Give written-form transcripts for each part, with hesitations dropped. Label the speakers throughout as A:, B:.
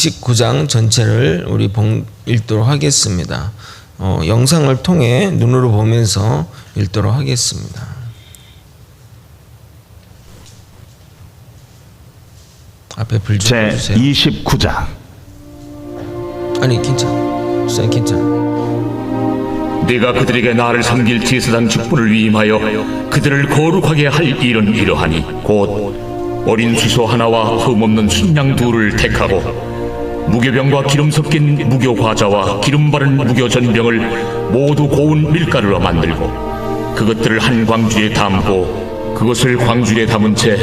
A: 19장 전체를 우리 읽도록 하겠습니다. 영상을 통해 눈으로 보면서 읽도록 하겠습니다. 앞에 불 좀 주세요.
B: 제 29장.
A: 아니 괜찮아.
C: 네가 그들에게 나를 섬길 제사장 직분을 위임하여 그들을 거룩하게 할 일은 이러하니 곧 어린 수소 하나와 흠없는 순양 둘을 택하고 무교병과 기름 섞인 무교과자와 기름 바른 무교전병을 모두 고운 밀가루로 만들고 그것들을 한 광주에 담고 그것을 광주에 담은 채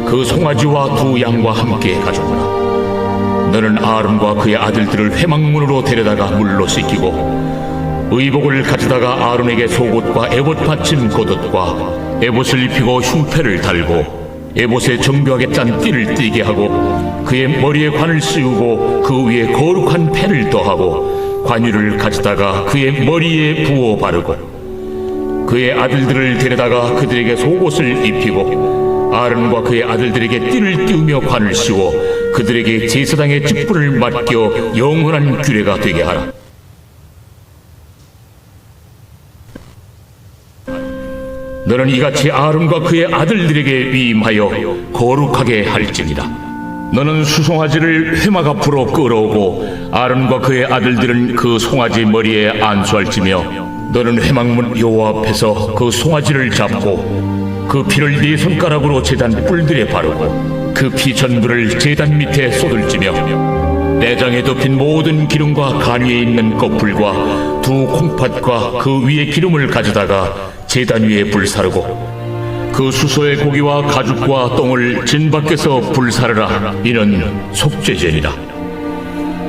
C: 그 송아지와 두 양과 함께 가져오라. 너는 아론과 그의 아들들을 회막문으로 데려다가 물로 씻기고 의복을 가져다가 아론에게 속옷과 에봇 받침 겉옷과 에봇을 입히고 흉패를 달고 에봇에 정교하게 짠 띠를 띠게 하고 그의 머리에 관을 씌우고 그 위에 거룩한 펜을 더하고 관유를 가져다가 그의 머리에 부어 바르고 그의 아들들을 데려다가 그들에게 속옷을 입히고 아론과 그의 아들들에게 띠를 띄우며 관을 씌워 그들에게 제사장의 직분을 맡겨 영원한 규례가 되게 하라. 너는 이같이 아론과 그의 아들들에게 위임하여 거룩하게 할지니라. 너는 수송아지를 회막 앞으로 끌어오고 아론과 그의 아들들은 그 송아지 머리에 안수할지며 너는 회막문 여호와 앞에서 그 송아지를 잡고 그 피를 네 손가락으로 제단 뿔들에 바르고 그 피 전부를 제단 밑에 쏟을지며 내장에 덮인 모든 기름과 간 위에 있는 꺼풀과 두 콩팥과 그 위에 기름을 가져다가 제단 위에 불사르고 그 수소의 고기와 가죽과 똥을 진 밖에서 불사르라. 이는 속죄제니라.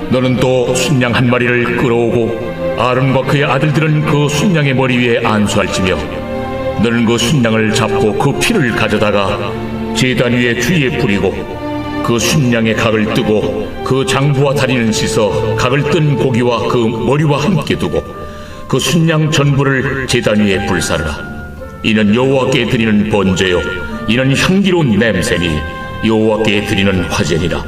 C: 너는 또 순양 한 마리를 끌어오고 아론과 그의 아들들은 그 순양의 머리 위에 안수할지며 너는 그 순양을 잡고 그 피를 가져다가 제단 위에 주위에 뿌리고 그 순양의 각을 뜨고 그 장부와 다리는 씻어 각을 뜬 고기와 그 머리와 함께 두고 그 순양 전부를 제단 위에 불사르라. 이는 여호와께 드리는 번제요 이는 향기로운 냄새니 여호와께 드리는 화제니라.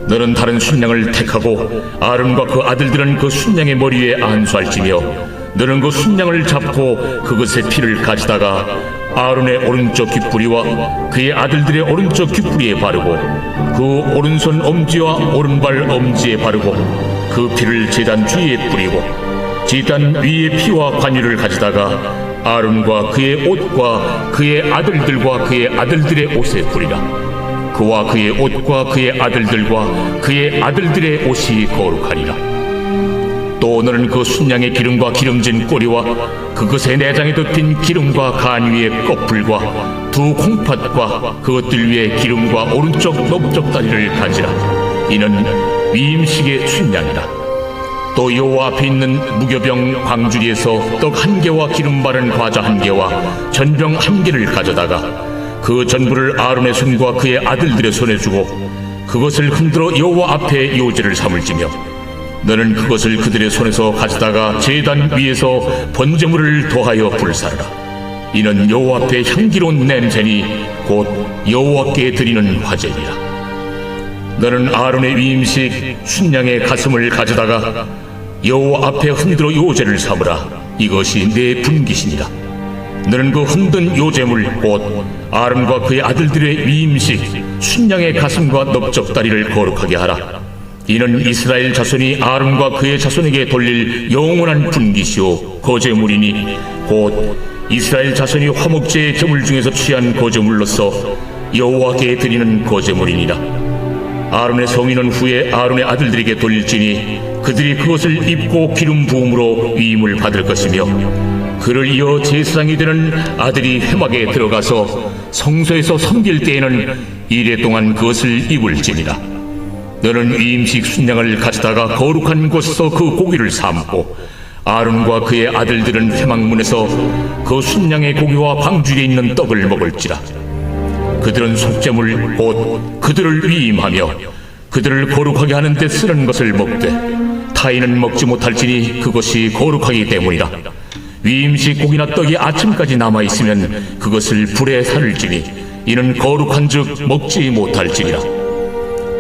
C: 너는 다른 순양을 택하고 아론과 그 아들들은 그 순양의 머리 위에 안수할지며 너는 그 순양을 잡고 그것의 피를 가져다가 아론의 오른쪽 귓부리와 그의 아들들의 오른쪽 귓부리에 바르고 그 오른손 엄지와 오른발 엄지에 바르고 그 피를 제단 주위에 뿌리고 제단 위에 피와 관유를 가져다가 아론과 그의 옷과 그의 아들들과 그의 아들들의 옷에 뿌리라. 그와 그의 옷과 그의 아들들과 그의 아들들의 옷이 거룩하리라. 또 너는 그 순양의 기름과 기름진 꼬리와 그것의 내장에 덮인 기름과 간 위에 꺼풀과 두 콩팥과 그것들 위에 기름과 오른쪽 넓적다리를 가지라. 이는 위임식의 순양이라. 또 여호와 앞에 있는 무교병 광주리에서 떡 한 개와 기름 바른 과자 한 개와 전병 한 개를 가져다가 그 전부를 아론의 손과 그의 아들들의 손에 주고 그것을 흔들어 여호와 앞에 요제를 삼을지며 너는 그것을 그들의 손에서 가져다가 제단 위에서 번제물을 더하여 불사르라. 이는 여호와 앞에 향기로운 냄새니 곧 여호와께 드리는 화제니라. 너는 아론의 위임식 순양의 가슴을 가져다가 여호와 앞에 흔들어 요제를 삼으라. 이것이 내 분깃이니라. 너는 그 흔든 요제물 곧 아론과 그의 아들들의 위임식 순양의 가슴과 넓적다리를 거룩하게 하라. 이는 이스라엘 자손이 아론과 그의 자손에게 돌릴 영원한 분깃이요 거제물이니 곧 이스라엘 자손이 화목제의 제물 중에서 취한 거제물로서 여호와께 드리는 거제물이니라. 아론의 성인은 후에 아론의 아들들에게 돌릴지니 그들이 그것을 입고 기름 부음으로 위임을 받을 것이며 그를 이어 제사장이 되는 아들이 회막에 들어가서 성소에서 섬길 때에는 이레 동안 그것을 입을지니라. 너는 위임식 순양을 가져다가 거룩한 곳에서 그 고기를 삶고 아론과 그의 아들들은 회막문에서 그 순양의 고기와 방주리에 있는 떡을 먹을지라. 그들은 속죄물 곧 그들을 위임하며 그들을 거룩하게 하는 데 쓰는 것을 먹되 타인은 먹지 못할지니 그것이 거룩하기 때문이라. 위임식 고기나 떡이 아침까지 남아있으면 그것을 불에 살을지니 이는 거룩한즉 먹지 못할지니라.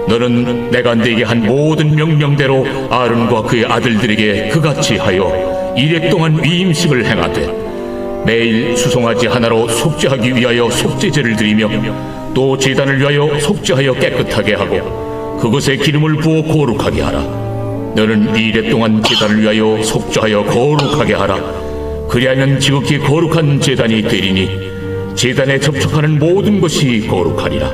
C: 너는 내가 네게 한 모든 명령대로 아론과 그의 아들들에게 그같이 하여 이레 동안 위임식을 행하되 매일 수송아지 하나로 속죄하기 위하여 속죄제를 드리며 또 제단을 위하여 속죄하여 깨끗하게 하고 그것에 기름을 부어 거룩하게 하라. 너는 이레 동안 제단을 위하여 속죄하여 거룩하게 하라. 그리하면 지극히 거룩한 제단이 되리니 제단에 접촉하는 모든 것이 거룩하리라.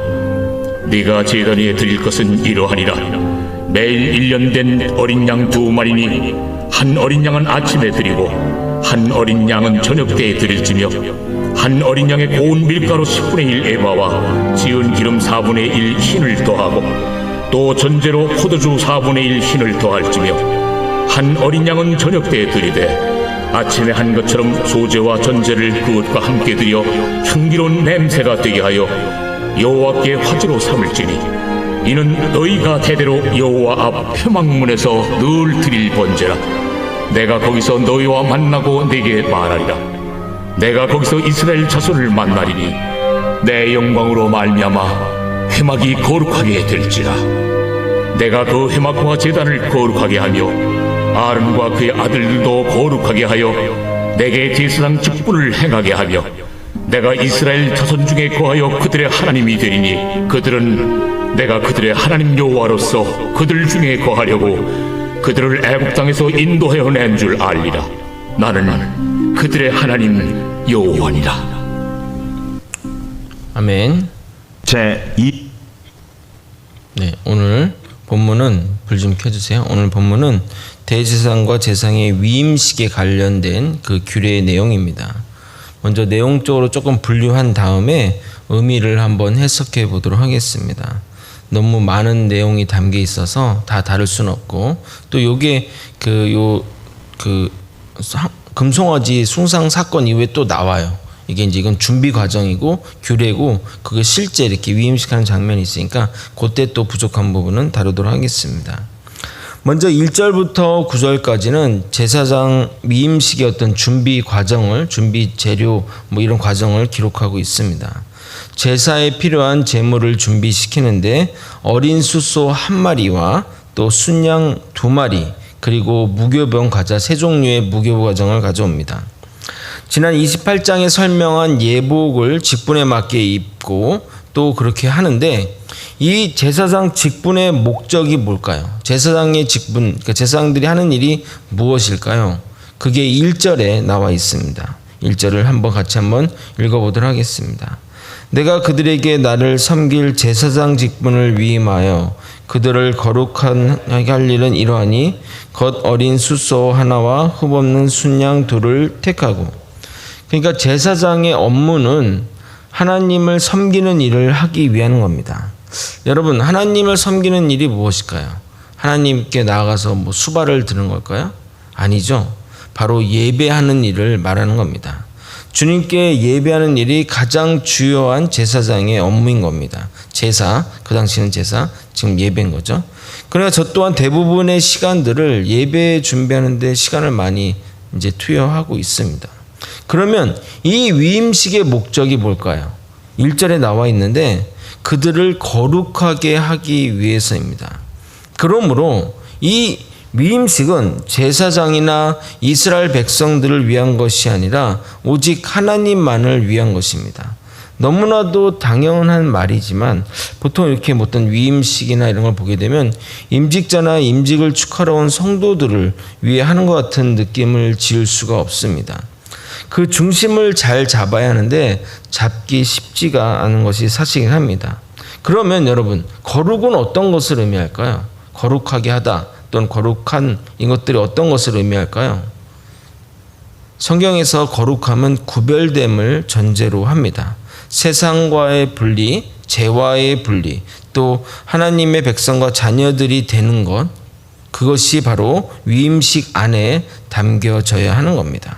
C: 네가 제단 위에 드릴 것은 이러하니라. 매일 1년 된 어린 양 2마리니 한 어린 양은 아침에 드리고 한 어린 양은 저녁 때에 드릴지며 한 어린 양의 고운 밀가루 10분의 1 에바와 지은 기름 4분의 1 흰을 더하고 또 전제로 포도주 4분의 1 흰을 더할지며 한 어린 양은 저녁 때에 드리되 아침에 한 것처럼 소제와 전제를 그것과 함께 드려 향기로운 냄새가 되게 하여 여호와께 화제로 삼을지니 이는 너희가 대대로 여호와 앞 회막문에서 늘 드릴 번제라. 내가 거기서 너희와 만나고 네게 말하리라. 내가 거기서 이스라엘 자손을 만나리니 내 영광으로 말미암아 회막이 거룩하게 될지라. 내가 그 회막과 제단을 거룩하게 하며 아론과 그의 아들들도 거룩하게 하여 내게 제사장 직분을 행하게 하며 내가 이스라엘 자손 중에 거하여 그들의 하나님이 되리니 그들은 내가 그들의 하나님 여호와로서 그들 중에 거하려고 그들을 애굽 땅에서 인도하여 낸 줄 알리라. 나는 그들의 하나님 여호와니라.
A: 아멘.
B: 제2
A: 네, 오늘 본문은 불 좀 켜주세요. 오늘 본문은 대제사장과 제사장의 위임식에 관련된 그 규례의 내용입니다. 먼저 내용적으로 조금 분류한 다음에 의미를 한번 해석해 보도록 하겠습니다. 너무 많은 내용이 담겨 있어서 다 다룰 수는 없고 또 요게 금송아지 숭상 사건 이후에 또 나와요. 이건 준비 과정이고 규례고 그게 실제 이렇게 위임식하는 장면이 있으니까 그때 또 부족한 부분은 다루도록 하겠습니다. 먼저 1절부터 9절까지는 제사장 위임식의 어떤 준비 과정을 준비 재료 이런 과정을 기록하고 있습니다. 제사에 필요한 제물을 준비시키는데 어린 숫소 1마리와 또 순양 2마리 그리고 무교병 과자 3종류의 무교 과정을 가져옵니다. 지난 28장에 설명한 예복을 직분에 맞게 입고 또 그렇게 하는데 이 제사장 직분의 목적이 뭘까요? 제사장의 직분, 그러니까 제사장들이 하는 일이 무엇일까요? 그게 1절에 나와 있습니다. 1절을 같이 한번 읽어보도록 하겠습니다. 내가 그들에게 나를 섬길 제사장 직분을 위임하여 그들을 거룩하게 할 일은 이러하니 겉 어린 숫소 하나와 흠없는 순양 2를 택하고. 그러니까 제사장의 업무는 하나님을 섬기는 일을 하기 위한 겁니다. 여러분, 하나님을 섬기는 일이 무엇일까요? 하나님께 나아가서 수발을 드는 걸까요? 아니죠. 바로 예배하는 일을 말하는 겁니다. 주님께 예배하는 일이 가장 주요한 제사장의 업무인 겁니다. 제사, 그 당시는 제사, 지금 예배인 거죠. 그러나 저 또한 대부분의 시간들을 예배 준비하는데 시간을 많이 이제 투여하고 있습니다. 그러면 이 위임식의 목적이 뭘까요? 1절에 나와 있는데 그들을 거룩하게 하기 위해서입니다. 그러므로 이 위임식은 제사장이나 이스라엘 백성들을 위한 것이 아니라 오직 하나님만을 위한 것입니다. 너무나도 당연한 말이지만 보통 이렇게 어떤 위임식이나 이런 걸 보게 되면 임직자나 임직을 축하러 온 성도들을 위해 하는 것 같은 느낌을 지을 수가 없습니다. 그 중심을 잘 잡아야 하는데 잡기 쉽지가 않은 것이 사실이긴 합니다. 그러면 여러분, 거룩은 어떤 것을 의미할까요? 거룩하게 하다 또는 거룩한 이것들이 어떤 것을 의미할까요? 성경에서 거룩함은 구별됨을 전제로 합니다. 세상과의 분리, 죄와의 분리, 또 하나님의 백성과 자녀들이 되는 것, 그것이 바로 위임식 안에 담겨져야 하는 겁니다.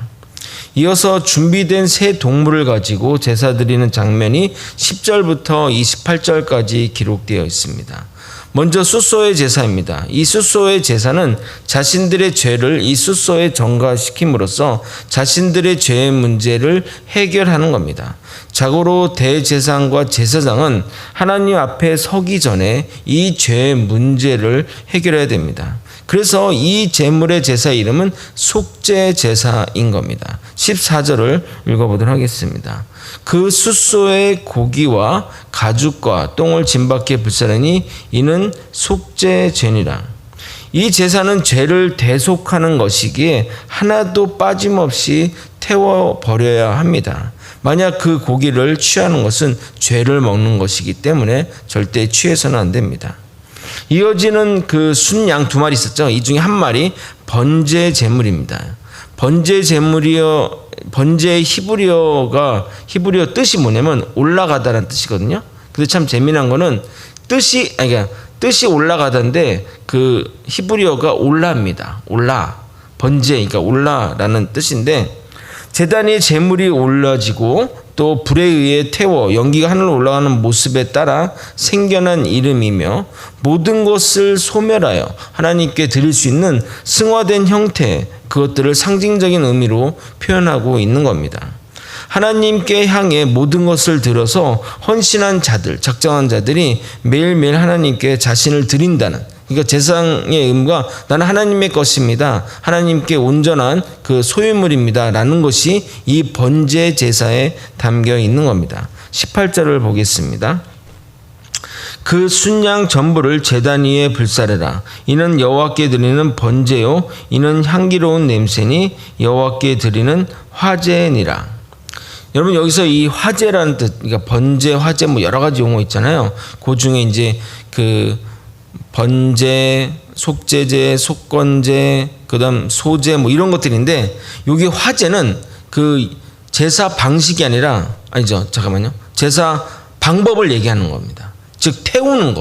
A: 이어서 준비된 새 동물을 가지고 제사 드리는 장면이 10절부터 28절까지 기록되어 있습니다. 먼저 숫소의 제사입니다. 이 숫소의 제사는 자신들의 죄를 이 숫소에 전가시킴으로써 자신들의 죄의 문제를 해결하는 겁니다. 자고로 대제사장과 제사장은 하나님 앞에 서기 전에 이 죄의 문제를 해결해야 됩니다. 그래서 이 제물의 제사 이름은 속죄 제사인 겁니다. 14절을 읽어보도록 하겠습니다. 그 숫소의 고기와 가죽과 똥을 진밖에 불사르니 이는 속죄죄니라. 이 제사는 죄를 대속하는 것이기에 하나도 빠짐없이 태워버려야 합니다. 만약 그 고기를 취하는 것은 죄를 먹는 것이기 때문에 절대 취해서는 안 됩니다. 이어지는 그 순양 2마리 있었죠. 이 중에 한 마리 번제 제물입니다. 번제 히브리어 뜻이 뭐냐면 올라가다라는 뜻이거든요. 근데 참 재미난 거는 뜻이 올라가다인데 그 히브리어가 올라입니다. 번제, 그러니까 올라라는 뜻인데 제단 위에 제물이 올라지고 또 불에 의해 태워 연기가 하늘로 올라가는 모습에 따라 생겨난 이름이며 모든 것을 소멸하여 하나님께 드릴 수 있는 승화된 형태, 그것들을 상징적인 의미로 표현하고 있는 겁니다. 하나님께 향해 모든 것을 들어서 헌신한 자들, 작정한 자들이 매일매일 하나님께 자신을 드린다는, 그러니까 제사장의 의무가 나는 하나님의 것입니다. 하나님께 온전한 그 소유물입니다. 라는 것이 이 번제 제사에 담겨 있는 겁니다. 18절을 보겠습니다. 그 순양 전부를 제단 위에 불사르라. 이는 여호와께 드리는 번제요 이는 향기로운 냄새니 여호와께 드리는 화제니라. 여러분 여기서 이 화제라는 뜻, 그러니까 번제, 화제 뭐 여러 가지 용어 있잖아요. 그 중에 이제 그 번제, 속죄제, 속건제, 그다음 소제 뭐 이런 것들인데 여기 화제는 그 제사 방식이 아니라 제사 방법을 얘기하는 겁니다. 즉 태우는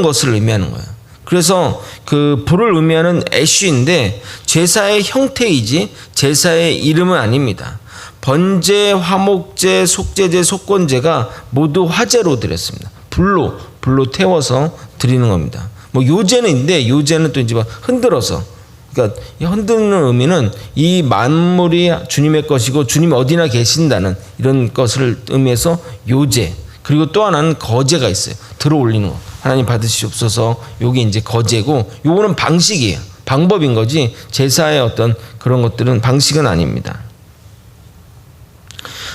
A: 것을 의미하는 거예요. 그래서 그 불을 의미하는 애쉬인데 제사의 형태이지 제사의 이름은 아닙니다. 번제, 화목제, 속죄제, 속건제가 모두 화제로 드렸습니다. 불로 태워서 드리는 겁니다. 뭐 요제는인데 요제는 또 이제 흔들어서, 그러니까 흔드는 의미는 이 만물이 주님의 것이고 주님이 어디나 계신다는 이런 것을 의미해서 요제. 그리고 또 하나는 거제가 있어요. 들어 올리는 거. 하나님 받으시옵소서. 요게 이제 거제고, 요거는 방식이에요. 방법인 거지 제사의 어떤 그런 것들은 방식은 아닙니다.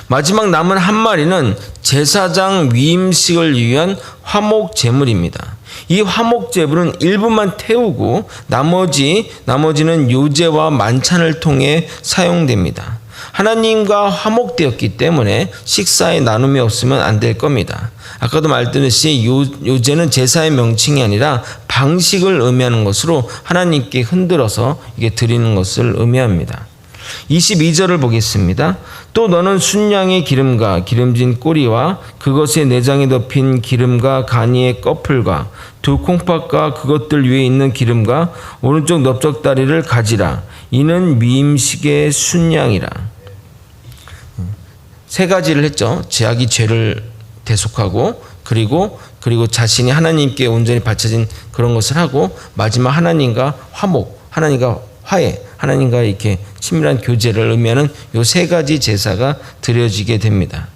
A: 마지막 남은 한 마리는 제사장 위임식을 위한 화목 제물입니다. 이 화목 제물은 일부만 태우고 나머지는 요제와 만찬을 통해 사용됩니다. 하나님과 화목되었기 때문에 식사에 나눔이 없으면 안 될 겁니다. 아까도 말했듯이 요제는 제사의 명칭이 아니라 방식을 의미하는 것으로 하나님께 흔들어서 이게 드리는 것을 의미합니다. 22절을 보겠습니다. 또 너는 순양의 기름과 기름진 꼬리와 그것의 내장에 덮인 기름과 가니의 꺼풀과 두 콩팥과 그것들 위에 있는 기름과 오른쪽 넓적다리를 가지라. 이는 위임식의 순양이라. 세 가지를 했죠. 자기 죄를 대속하고 그리고 자신이 하나님께 온전히 바쳐진 그런 것을 하고, 마지막 하나님과 화목, 하나님과 화해, 하나님과 이렇게 친밀한 교제를 의미하는 요 세 가지 제사가 드려지게 됩니다.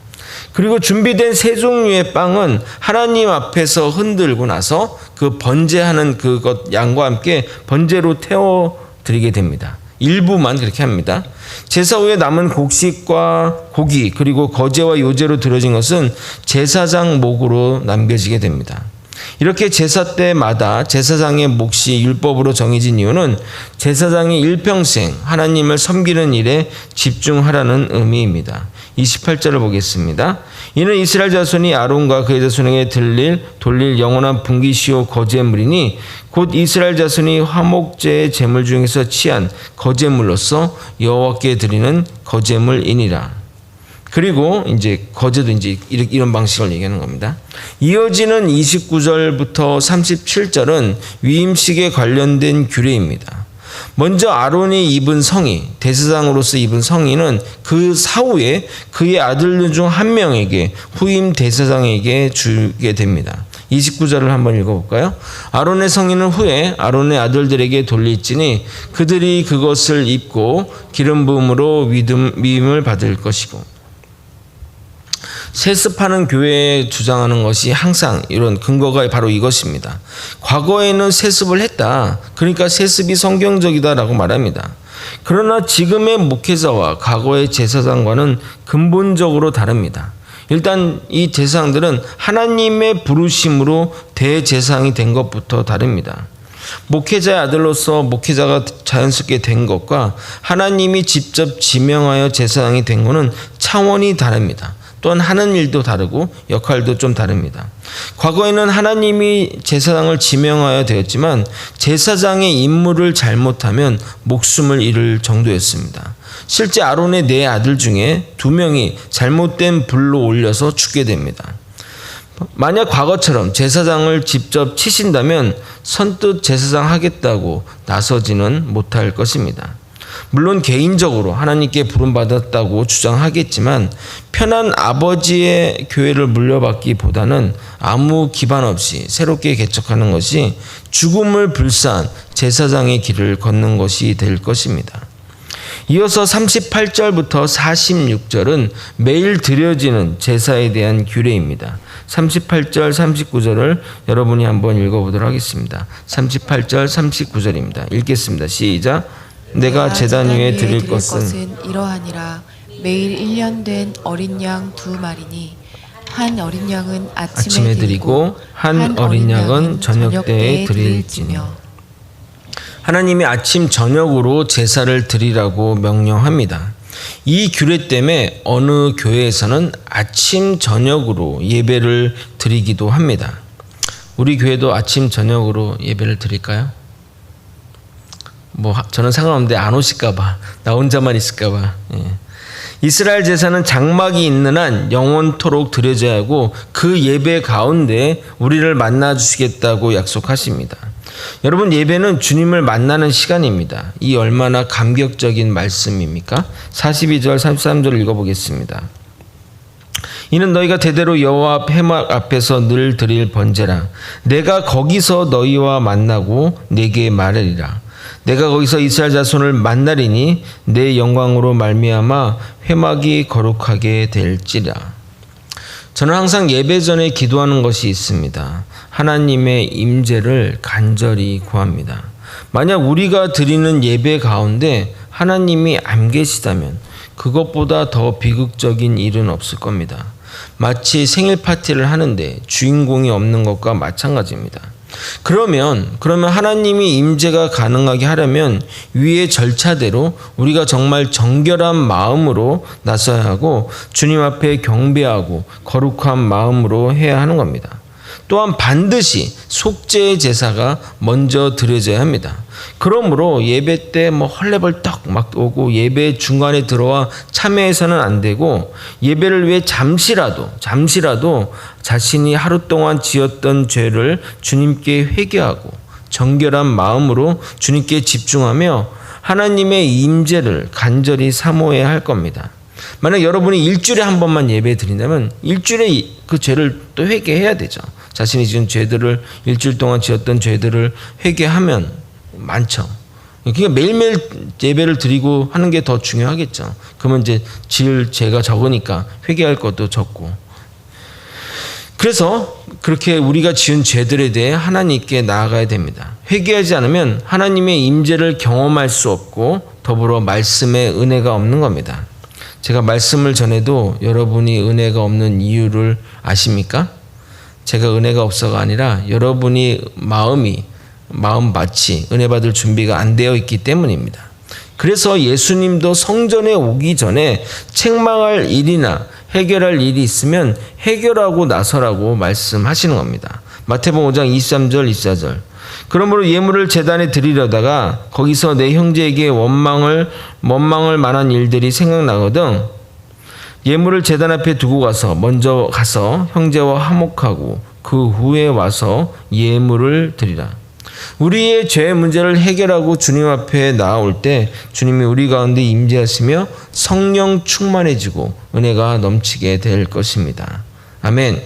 A: 그리고 준비된 세 종류의 빵은 하나님 앞에서 흔들고 나서 그 번제하는 그것 양과 함께 번제로 태워 드리게 됩니다. 일부만 그렇게 합니다. 제사 후에 남은 곡식과 고기 그리고 거제와 요제로 드려진 것은 제사장 목으로 남겨지게 됩니다. 이렇게 제사 때마다 제사장의 몫이 율법으로 정해진 이유는 제사장이 일평생 하나님을 섬기는 일에 집중하라는 의미입니다. 28절을 보겠습니다. 이는 이스라엘 자손이 아론과 그의 자손에게 돌릴 영원한 분깃이요 거제물이니 곧 이스라엘 자손이 화목제의 제물 중에서 취한 거제물로서 여호와께 드리는 거제물이니라. 그리고 이제 거제도 이제 이런 방식을 얘기하는 겁니다. 이어지는 29절부터 37절은 위임식에 관련된 규례입니다. 먼저 아론이 입은 성의, 대제사장으로서 입은 성의는 그 사후에 그의 아들들 중 한 명에게 후임 대제사장에게 주게 됩니다. 29절을 한번 읽어볼까요? 아론의 성인은 후에 아론의 아들들에게 돌릴지니 그들이 그것을 입고 기름 부음으로 위임을 받을 것이고. 세습하는 교회에 주장하는 것이 항상 이런 근거가 바로 이것입니다. 과거에는 세습을 했다. 그러니까 세습이 성경적이다라고 말합니다. 그러나 지금의 목회자와 과거의 제사장과는 근본적으로 다릅니다. 일단 이 제사장들은 하나님의 부르심으로 대제사장이 된 것부터 다릅니다. 목회자의 아들로서 목회자가 자연스럽게 된 것과 하나님이 직접 지명하여 제사장이 된 것은 차원이 다릅니다. 또한 하는 일도 다르고 역할도 좀 다릅니다. 과거에는 하나님이 제사장을 지명하여 되었지만 제사장의 임무를 잘못하면 목숨을 잃을 정도였습니다. 실제 아론의 4 아들 중에 2명이 잘못된 불로 올려서 죽게 됩니다. 만약 과거처럼 제사장을 직접 치신다면 선뜻 제사장 하겠다고 나서지는 못할 것입니다. 물론 개인적으로 하나님께 부름받았다고 주장하겠지만 편한 아버지의 교회를 물려받기보다는 아무 기반 없이 새롭게 개척하는 것이 죽음을 불사한 제사장의 길을 걷는 것이 될 것입니다. 이어서 38절부터 46절은 매일 드려지는 제사에 대한 규례입니다. 38절, 39절을 여러분이 한번 읽어보도록 하겠습니다. 38절, 39절입니다. 읽겠습니다. 시작. 내가 제단 위에 드릴 것은
B: 이러하니라. 매일 1년 된 어린 양 2마리니 한 어린 양은 아침에 드리고 한 어린 양은 저녁 때에 드릴지며.
A: 하나님이 아침 저녁으로 제사를 드리라고 명령합니다. 이 규례 때문에 어느 교회에서는 아침 저녁으로 예배를 드리기도 합니다. 우리 교회도 아침 저녁으로 예배를 드릴까요? 저는 상관없는데 안 오실까봐, 나 혼자만 있을까봐. 이스라엘 제사는 장막이 있는 한 영원토록 드려져야 하고 그 예배 가운데 우리를 만나 주시겠다고 약속하십니다. 여러분, 예배는 주님을 만나는 시간입니다. 이 얼마나 감격적인 말씀입니까? 42절 43절 읽어보겠습니다. 이는 너희가 대대로 여호와 회막 앞에서 늘 드릴 번제라. 내가 거기서 너희와 만나고 내게 말하리라. 내가 거기서 이스라엘 자손을 만나리니 내 영광으로 말미암아 회막이 거룩하게 될지라. 저는 항상 예배 전에 기도하는 것이 있습니다. 하나님의 임재를 간절히 구합니다. 만약 우리가 드리는 예배 가운데 하나님이 안 계시다면 그것보다 더 비극적인 일은 없을 겁니다. 마치 생일 파티를 하는데 주인공이 없는 것과 마찬가지입니다. 그러면 하나님이 임재가 가능하게 하려면 위의 절차대로 우리가 정말 정결한 마음으로 나서야 하고 주님 앞에 경배하고 거룩한 마음으로 해야 하는 겁니다. 또한 반드시 속죄의 제사가 먼저 드려져야 합니다. 그러므로 예배 때 헐레벌떡 막 오고 예배 중간에 들어와 참여해서는 안 되고 예배를 위해 잠시라도 자신이 하루 동안 지었던 죄를 주님께 회개하고 정결한 마음으로 주님께 집중하며 하나님의 임재를 간절히 사모해야 할 겁니다. 만약 여러분이 일주일에 한 번만 예배 드린다면 일주일에 그 죄를 또 회개해야 되죠. 자신이 지은 죄들을 일주일 동안 지었던 죄들을 회개하면 많죠. 그러니까 매일매일 예배를 드리고 하는 게 더 중요하겠죠. 그러면 이제 지을 죄가 적으니까 회개할 것도 적고. 그래서 그렇게 우리가 지은 죄들에 대해 하나님께 나아가야 됩니다. 회개하지 않으면 하나님의 임재를 경험할 수 없고 더불어 말씀의 은혜가 없는 겁니다. 제가 말씀을 전해도 여러분이 은혜가 없는 이유를 아십니까? 제가 은혜가 없어가 아니라 여러분이 마음밭이 은혜 받을 준비가 안 되어 있기 때문입니다. 그래서 예수님도 성전에 오기 전에 책망할 일이나 해결할 일이 있으면 해결하고 나서라고 말씀하시는 겁니다. 마태복음 5장 23절 24절. 그러므로 예물을 제단에 드리려다가 거기서 내 형제에게 원망을 만한 일들이 생각나거든 예물을 제단 앞에 두고 먼저 가서 형제와 화목하고 그 후에 와서 예물을 드리라. 우리의 죄 문제를 해결하고 주님 앞에 나아올 때 주님이 우리 가운데 임재하시며 성령 충만해지고 은혜가 넘치게 될 것입니다. 아멘.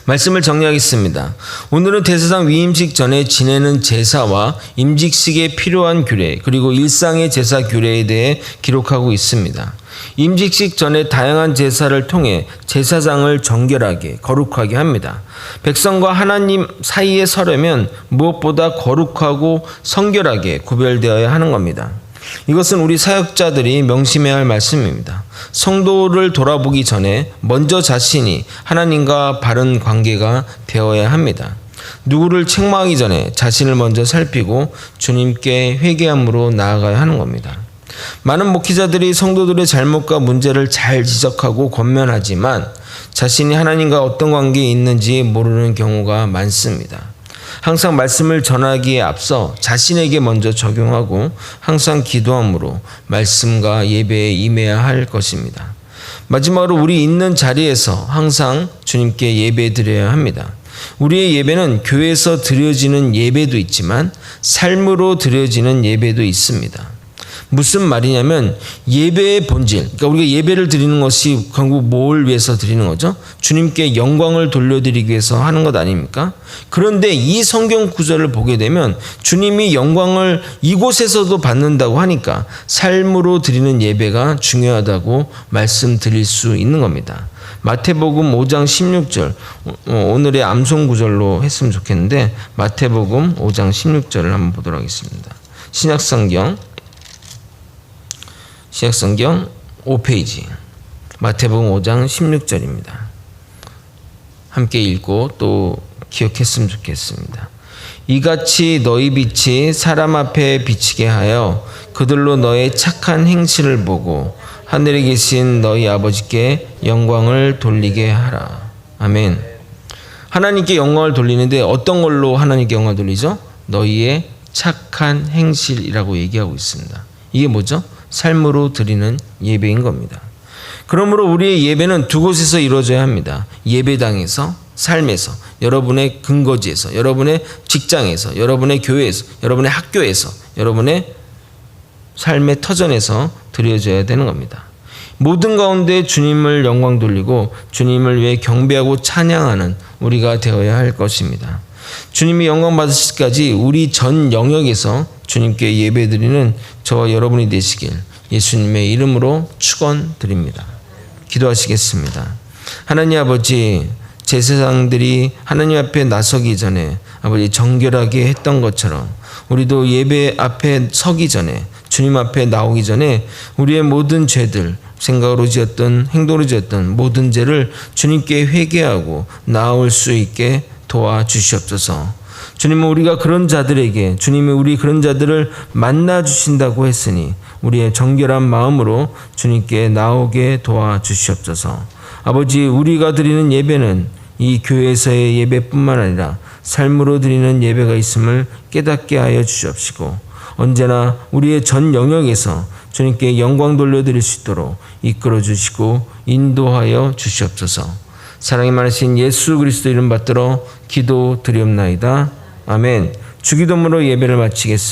A: 말씀을 정리하겠습니다. 오늘은 대제사장 위임식 전에 지내는 제사와 임직식에 필요한 규례, 그리고 일상의 제사 규례에 대해 기록하고 있습니다. 임직식 전에 다양한 제사를 통해 제사장을 정결하게, 거룩하게 합니다. 백성과 하나님 사이에 서려면 무엇보다 거룩하고 성결하게 구별되어야 하는 겁니다. 이것은 우리 사역자들이 명심해야 할 말씀입니다. 성도를 돌아보기 전에 먼저 자신이 하나님과 바른 관계가 되어야 합니다. 누구를 책망하기 전에 자신을 먼저 살피고 주님께 회개함으로 나아가야 하는 겁니다. 많은 목회자들이 성도들의 잘못과 문제를 잘 지적하고 권면하지만 자신이 하나님과 어떤 관계에 있는지 모르는 경우가 많습니다. 항상 말씀을 전하기에 앞서 자신에게 먼저 적용하고 항상 기도함으로 말씀과 예배에 임해야 할 것입니다. 마지막으로 우리 있는 자리에서 항상 주님께 예배 드려야 합니다. 우리의 예배는 교회에서 드려지는 예배도 있지만 삶으로 드려지는 예배도 있습니다. 무슨 말이냐면 예배의 본질, 그러니까 우리가 예배를 드리는 것이 결국 뭘 위해서 드리는 거죠? 주님께 영광을 돌려드리기 위해서 하는 것 아닙니까? 그런데 이 성경 구절을 보게 되면 주님이 영광을 이곳에서도 받는다고 하니까 삶으로 드리는 예배가 중요하다고 말씀드릴 수 있는 겁니다. 마태복음 5장 16절, 오늘의 암송 구절로 했으면 좋겠는데 마태복음 5장 16절을 한번 보도록 하겠습니다. 신약성경 5페이지 마태복음 5장 16절입니다. 함께 읽고 또 기억했으면 좋겠습니다. 이같이 너희 빛이 사람 앞에 비치게 하여 그들로 너의 착한 행실을 보고 하늘에 계신 너희 아버지께 영광을 돌리게 하라. 아멘. 하나님께 영광을 돌리는데 어떤 걸로 하나님께 영광을 돌리죠? 너희의 착한 행실이라고 얘기하고 있습니다. 이게 뭐죠? 삶으로 드리는 예배인 겁니다. 그러므로 우리의 예배는 두 곳에서 이루어져야 합니다. 예배당에서, 삶에서, 여러분의 근거지에서, 여러분의 직장에서, 여러분의 교회에서, 여러분의 학교에서, 여러분의 삶의 터전에서 드려져야 되는 겁니다. 모든 가운데 주님을 영광 돌리고 주님을 위해 경배하고 찬양하는 우리가 되어야 할 것입니다. 주님이 영광 받으시기까지 우리 전 영역에서 주님께 예배드리는 저와 여러분이 되시길 예수님의 이름으로 축원드립니다. 기도하시겠습니다. 하나님 아버지, 제사장들이 하나님 앞에 나서기 전에 아버지 정결하게 했던 것처럼 우리도 예배 앞에 서기 전에 주님 앞에 나오기 전에 우리의 모든 죄들, 생각으로 지었던 행동으로 지었던 모든 죄를 주님께 회개하고 나올 수 있게 도와주시옵소서. 주님은 우리가 그런 자들에게 주님이 우리 그런 자들을 만나 주신다고 했으니 우리의 정결한 마음으로 주님께 나오게 도와주시옵소서. 아버지, 우리가 드리는 예배는 이 교회에서의 예배뿐만 아니라 삶으로 드리는 예배가 있음을 깨닫게 하여 주시옵시고 언제나 우리의 전 영역에서 주님께 영광 돌려드릴 수 있도록 이끌어 주시고 인도하여 주시옵소서. 사랑이 많으신 예수 그리스도 이름 받들어 기도 드리옵나이다. 아멘. 주기도문으로 예배를 마치겠습니다.